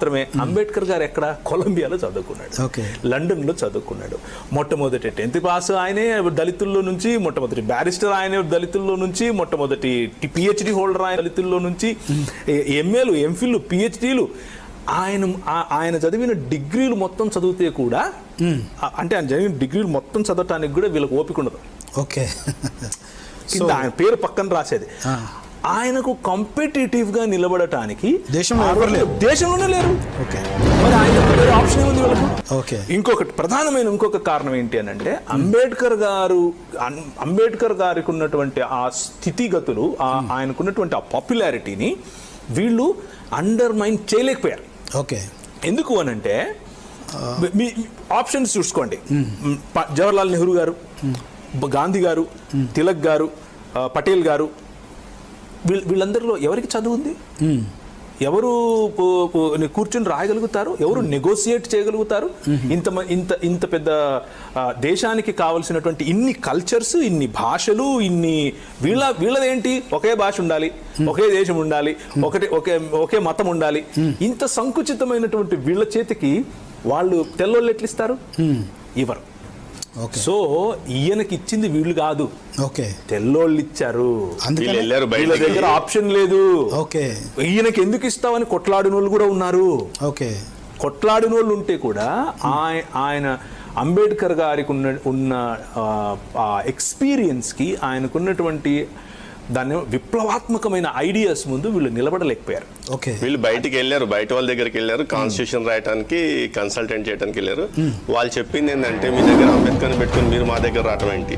మాత్రమే. అంబేద్కర్ గారు ఎక్కడ? కొలంబియాలో చదువుకున్నాడు, లండన్లో చదువుకున్నాడు. మొట్టమొదటి 10th క్లాస్ ఆయనే దళితుల్లో నుంచి, మొట్టమొదటి బ్యారిస్టర్ ఆయనే దళితుల్లో నుంచి, మొట్టమొదటి PhD హోల్డర్ ఆయన దళితుల్లో నుంచి, MAలు MPhilలు PhDలు ఆయన చదివిన డిగ్రీలు మొత్తం చదివితే కూడా, అంటే ఆయన చదివిన డిగ్రీలు మొత్తం చదవటానికి కూడా వీళ్ళకి ఓపిక ఉండదు. ఆయన పేరు పక్కన రాసేది. ఆయనకు కాంపిటేటివ్గా నిలబడటానికి దేశంలోనే లేరు. మరి ఆయన ఆప్షన్ ఉంది వాళ్ళకు. ఇంకొక కారణం ఏంటి అని అంటే, అంబేద్కర్ గారికి ఉన్నటువంటి ఆ స్థితిగతులు, ఆయనకున్నటువంటి ఆ పాపులారిటీని వీళ్ళు అండర్మైన్ చేయలేకపోయారు. ఎందుకు అని అంటే, మీ ఆప్షన్స్ చూసుకోండి. జవహర్లాల్ నెహ్రూ గారు, గాంధీ గారు, తిలక్ గారు, పటేల్ గారు, వీళ్ళందరిలో ఎవరికి చదువు ఉంది? ఎవరు కూర్చొని రాయగలుగుతారు? ఎవరు నెగోసియేట్ చేయగలుగుతారు? ఇంత పెద్ద దేశానికి కావలసినటువంటి ఇన్ని కల్చర్స్, ఇన్ని భాషలు, వీళ్ళదేంటి? ఒకే భాష ఉండాలి, ఒకే దేశం ఉండాలి, ఒకే మతం ఉండాలి. ఇంత సంకుచితమైనటువంటి వీళ్ళ చేతికి వాళ్ళు తెల్లోళ్ళు ఎట్లా ఇస్తారు? ఇవ్వరు. సో ఈయనకి ఇచ్చింది వీళ్ళు కాదు, తెల్లోళ్ళు ఇచ్చారు. వీళ్ళ దగ్గర ఆప్షన్ లేదు. ఈయనకి ఎందుకు ఇస్తామని కొట్లాడిన వాళ్ళు కూడా ఉన్నారు. కొట్లాడిన వాళ్ళు ఉంటే కూడా ఆయన అంబేద్కర్ గారికి ఉన్న ఎక్స్పీరియన్స్కి, ఆయనకున్నటువంటి దాన్ని విప్లవాత్మకమైన ఐడియాస్ ముందు వీళ్ళు నిలబడలేకపోయారు. వీళ్ళు బయటికి వెళ్ళారు, బయట వాళ్ళ దగ్గరికి వెళ్ళారు, కాన్స్టిట్యూషన్ రాయడానికి కన్సల్టెంట్ చేయడానికి వెళ్ళారు. వాళ్ళు చెప్పింది ఏంటంటే, మీ దగ్గర అంబేద్కర్ని పెట్టుకుని మీరు మా దగ్గర రావటం ఏంటి?